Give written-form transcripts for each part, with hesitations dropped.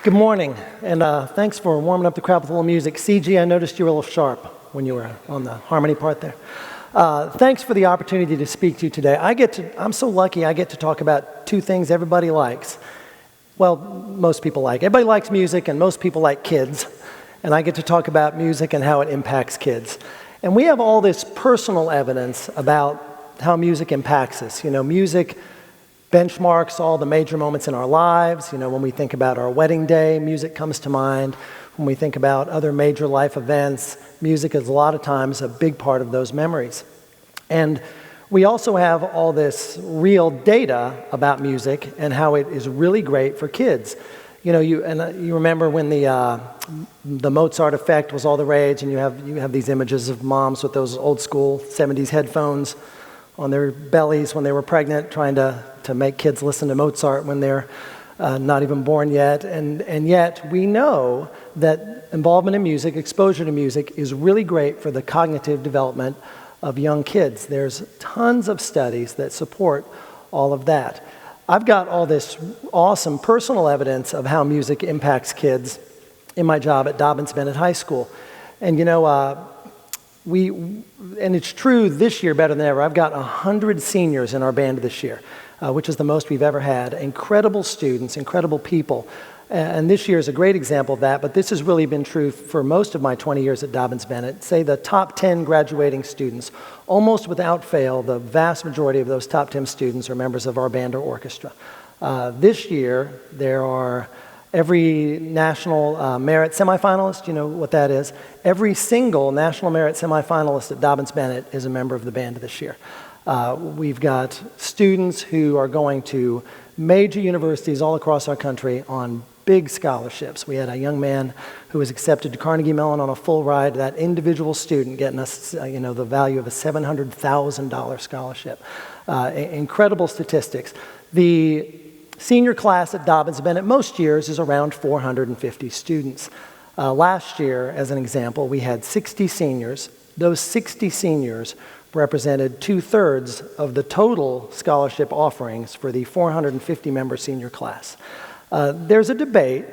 Good morning, and thanks for warming up the crowd with a little music. CG, I noticed you were a little sharp when you were on the harmony part there. Thanks for the opportunity to speak to you today. I'm so lucky I get to talk about two things everybody likes. Well, most people like. Everybody likes music, and most people like kids. And I get to talk about music and how it impacts kids. And we have all this personal evidence about how music impacts us. You know, music benchmarks all the major moments in our lives. You know, when we think about our wedding day, music comes to mind. When we think about other major life events, music is a lot of times a big part of those memories. And we also have all this real data about music and how it is really great for kids. You know, you remember when the Mozart effect was all the rage, and you have these images of moms with those old school 70s headphones on their bellies when they were pregnant, trying to make kids listen to Mozart when they're not even born yet. And yet we know that involvement in music, exposure to music, is really great for the cognitive development of young kids. There's tons of studies that support all of that. I've got all this awesome personal evidence of how music impacts kids in my job at Dobyns-Bennett High School. And you know, and it's true this year better than ever. I've got 100 seniors in our band this year, which is the most we've ever had. Incredible students, incredible people. And this year is a great example of that, but this has really been true for most of my 20 years at Dobyns-Bennett. Say the top 10 graduating students, almost without fail, the vast majority of those top 10 students are members of our band or orchestra. This year, there are every national merit semifinalist, you know what that is? Every single national merit semifinalist at Dobyns-Bennett is a member of the band this year. We've got students who are going to major universities all across our country on big scholarships. We had a young man who was accepted to Carnegie Mellon on a full ride, that individual student getting us, the value of a $700,000 scholarship. Incredible statistics. The senior class at Dobyns-Bennett most years is around 450 students. Last year, as an example, we had 60 seniors. Those 60 seniors represented 2/3 of the total scholarship offerings for the 450-member senior class. There's a debate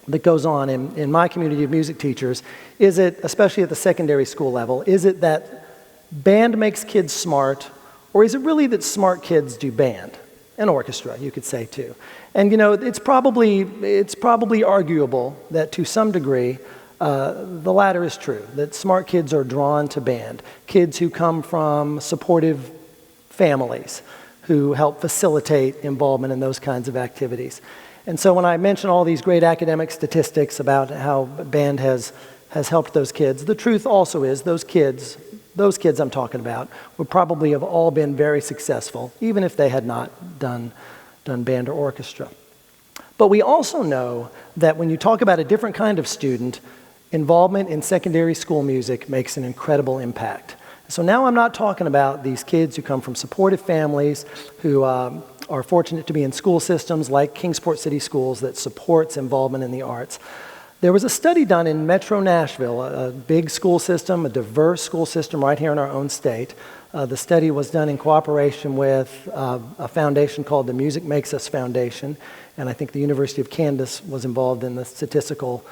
that goes on in my community of music teachers. Is it, especially at the secondary school level, is it that band makes kids smart, or is it really that smart kids do band? And orchestra, you could say too. And you know, it's probably arguable that to some degree, the latter is true, that smart kids are drawn to band. Kids who come from supportive families who help facilitate involvement in those kinds of activities. And so when I mention all these great academic statistics about how band has helped those kids, the truth also is those kids I'm talking about would probably have all been very successful, even if they had not done band or orchestra. But we also know that when you talk about a different kind of student, involvement in secondary school music makes an incredible impact. So now I'm not talking about these kids who come from supportive families, who are fortunate to be in school systems like Kingsport City Schools that supports involvement in the arts. There was a study done in Metro Nashville, a big school system, a diverse school system right here in our own state. The study was done in cooperation with a foundation called the Music Makes Us Foundation, and I think the University of Kansas was involved in the statistical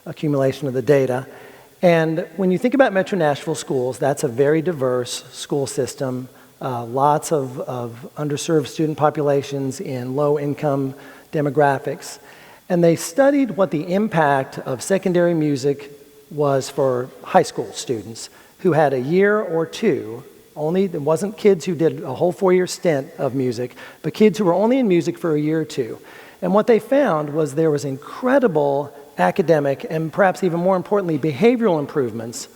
accumulation of the data. And when you think about Metro Nashville schools, that's a very diverse school system, lots of underserved student populations in low-income demographics. And they studied what the impact of secondary music was for high school students who had a year or two, it wasn't kids who did a whole 4-year stint of music, but kids who were only in music for a year or two. And what they found was there was incredible academic and perhaps even more importantly, behavioral improvements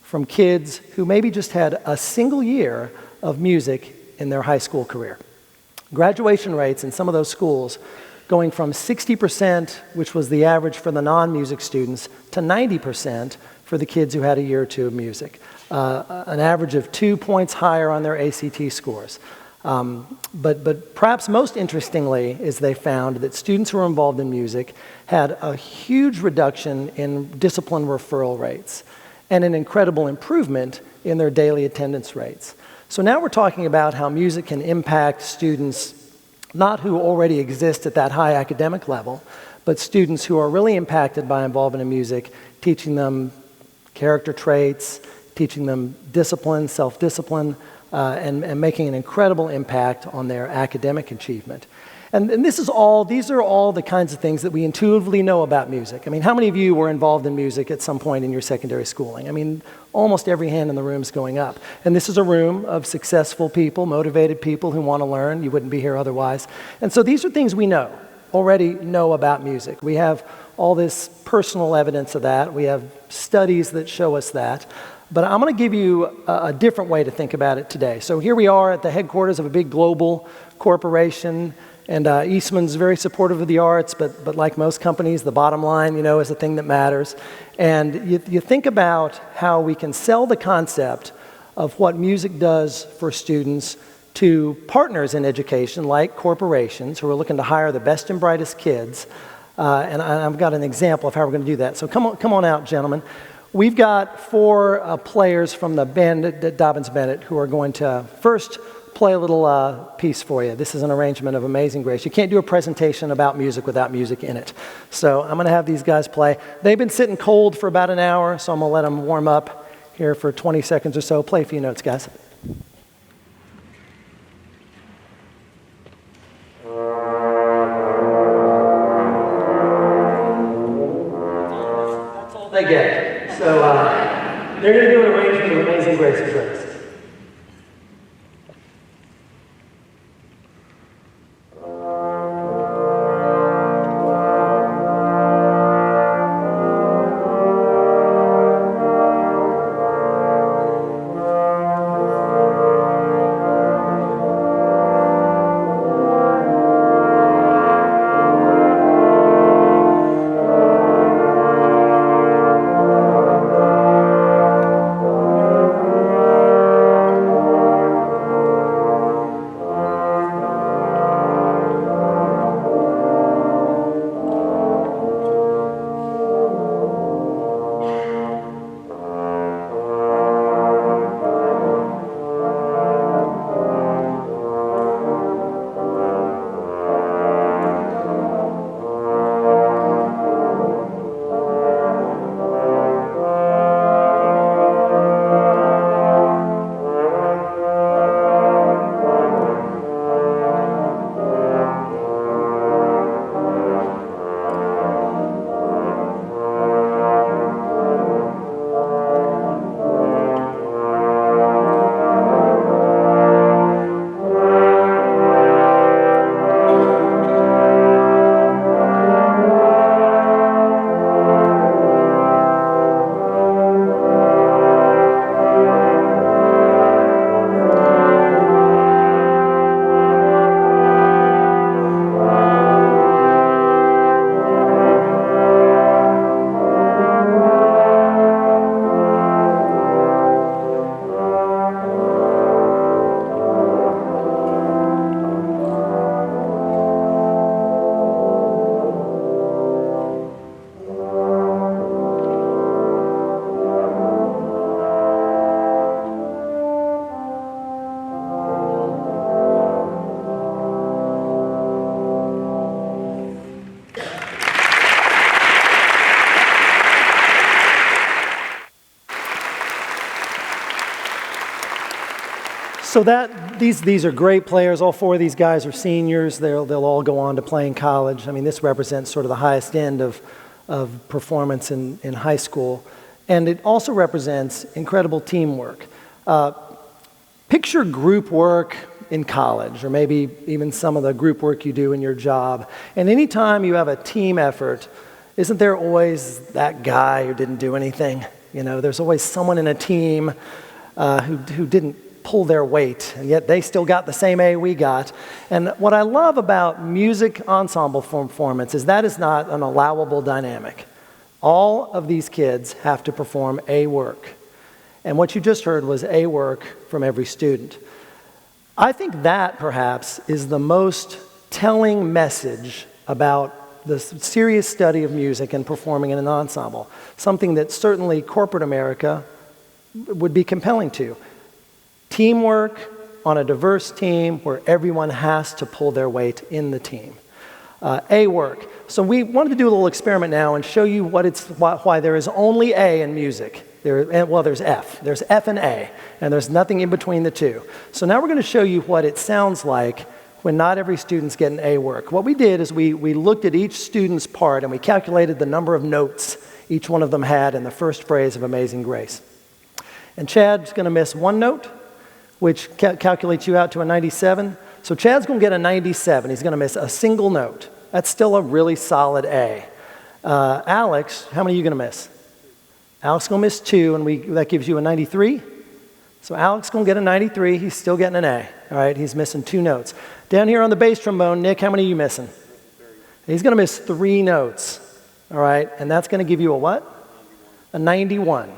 from kids who maybe just had a single year of music in their high school career. Graduation rates in some of those schools going from 60%, which was the average for the non-music students, to 90% for the kids who had a year or two of music. An average of 2 points higher on their ACT scores. But perhaps most interestingly is they found that students who were involved in music had a huge reduction in discipline referral rates and an incredible improvement in their daily attendance rates. So now we're talking about how music can impact students not who already exist at that high academic level, but students who are really impacted by involvement in music, teaching them character traits, teaching them discipline, self-discipline, and making an incredible impact on their academic achievement. And these are all the kinds of things that we intuitively know about music. I mean, how many of you were involved in music at some point in your secondary schooling? I mean, almost every hand in the room is going up. And this is a room of successful people, motivated people who want to learn. You wouldn't be here otherwise. And so these are things we already know about music. We have all this personal evidence of that. We have studies that show us that. But I'm going to give you a different way to think about it today. So here we are at the headquarters of a big global corporation. And Eastman's very supportive of the arts, but like most companies, the bottom line, is the thing that matters. And you think about how we can sell the concept of what music does for students to partners in education, like corporations, who are looking to hire the best and brightest kids. And I've got an example of how we're going to do that. So come on out, gentlemen. We've got 4 players from the band at Dobbins-Bennett who are going to first play a little piece for you. This is an arrangement of Amazing Grace. You can't do a presentation about music without music in it. So I'm going to have these guys play. They've been sitting cold for about an hour, so I'm going to let them warm up here for 20 seconds or so. Play a few notes, guys. That's all they get. So they're going to do an arrangement of Amazing Grace and Grace. So these are great players. All 4 of these guys are seniors. They'll all go on to play in college. I mean, this represents sort of the highest end of performance in high school. And it also represents incredible teamwork. Picture group work in college, or maybe even some of the group work you do in your job. And anytime you have a team effort, isn't there always that guy who didn't do anything? There's always someone in a team who didn't pull their weight, and yet they still got the same A we got. And what I love about music ensemble performance is that is not an allowable dynamic. All of these kids have to perform A work. And what you just heard was A work from every student. I think that, perhaps, is the most telling message about the serious study of music and performing in an ensemble, something that certainly corporate America would be compelling to. Teamwork on a diverse team where everyone has to pull their weight in the team. A work. So we wanted to do a little experiment now and show you why there is only A in music. There's F. There's F and A, and there's nothing in between the two. So now we're going to show you what it sounds like when not every student's getting A work. What we did is we looked at each student's part and we calculated the number of notes each one of them had in the first phrase of Amazing Grace. And Chad's going to miss one note, which calculates you out to a 97. So Chad's going to get a 97. He's going to miss a single note. That's still a really solid A. Alex, how many are you going to miss? Alex is going to miss 2, and that gives you a 93. So Alex is going to get a 93. He's still getting an A. All right, he's missing 2 notes. Down here on the bass trombone, Nick, how many are you missing? He's going to miss 3 notes. All right, and that's going to give you a what? A 91.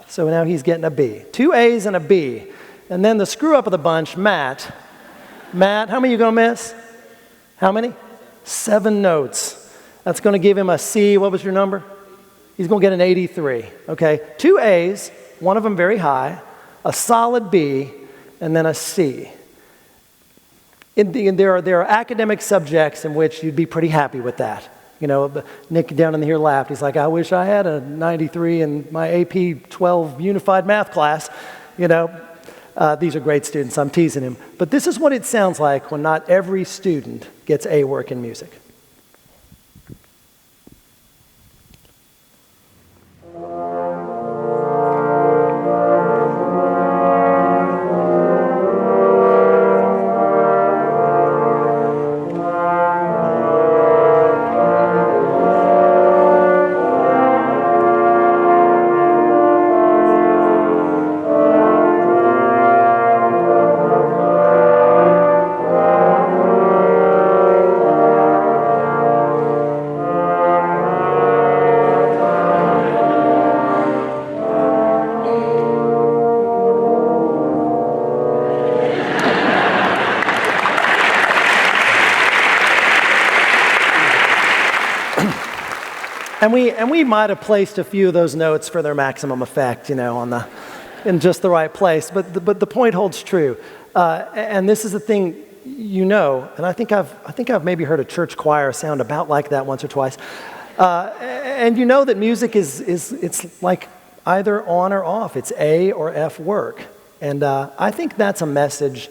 So now he's getting a B. 2 A's and a B. And then the screw up of the bunch, Matt. Matt, how many are you going to miss? How many? 7 notes. That's going to give him a C. What was your number? He's going to get an 83. Okay, 2 A's, one of them very high, a solid B, and then a C. There are academic subjects in which you'd be pretty happy with that. You know, Nick down in here laughed. He's like, I wish I had a 93 in my AP 12 unified math class. You know, these are great students. I'm teasing him. But this is what it sounds like when not every student gets A work in music. And we might have placed a few of those notes for their maximum effect, you know, in just the right place. But the point holds true. And this is the thing, you know, and I think I've maybe heard a church choir sound about like that once or twice. And you know that music it's like either on or off. It's A or F work. And I think that's a message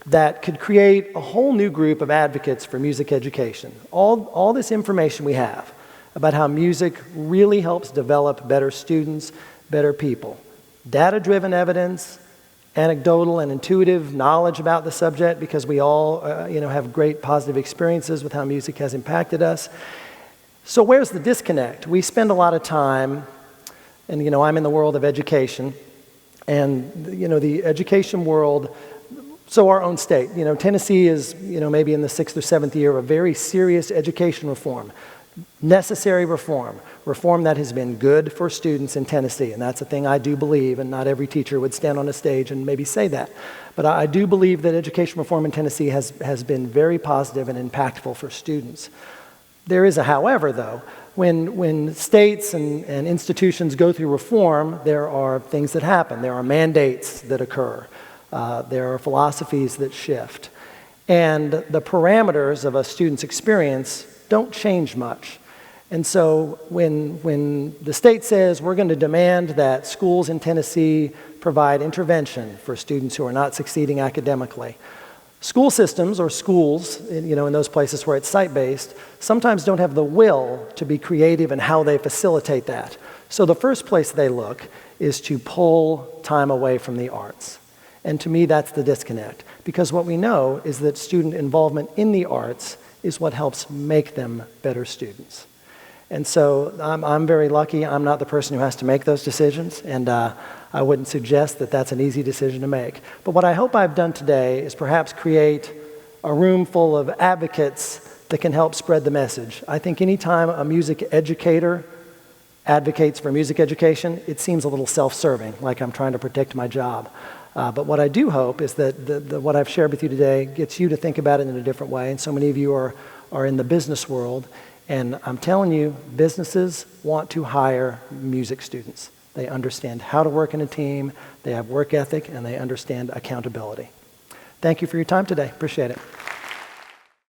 that could create a whole new group of advocates for music education. All this information we have about how music really helps develop better students, better people. Data-driven evidence, anecdotal and intuitive knowledge about the subject, because we all have great positive experiences with how music has impacted us. So where's the disconnect? We spend a lot of time, and I'm in the world of education, and the education world, so our own state, Tennessee is maybe in the 6th or 7th year of a very serious education reform. Necessary reform that has been good for students in Tennessee, and that's a thing I do believe, and not every teacher would stand on a stage and maybe say that. But I do believe that education reform in Tennessee has been very positive and impactful for students. There is a however, though. When states and institutions go through reform, there are things that happen. There are mandates that occur. There are philosophies that shift. And the parameters of a student's experience don't change much. And so when the state says we're going to demand that schools in Tennessee provide intervention for students who are not succeeding academically, school systems or schools, in those places where it's site-based, sometimes don't have the will to be creative in how they facilitate that. So the first place they look is to pull time away from the arts. And to me, that's the disconnect. Because what we know is that student involvement in the arts is what helps make them better students. And so I'm very lucky. I'm not the person who has to make those decisions, and I wouldn't suggest that that's an easy decision to make. But what I hope I've done today is perhaps create a room full of advocates that can help spread the message. I think anytime a music educator advocates for music education, it seems a little self-serving, like I'm trying to protect my job. But what I do hope is that what I've shared with you today gets you to think about it in a different way. And so many of you are in the business world. And I'm telling you, businesses want to hire music students. They understand how to work in a team, they have work ethic, and they understand accountability. Thank you for your time today. Appreciate it.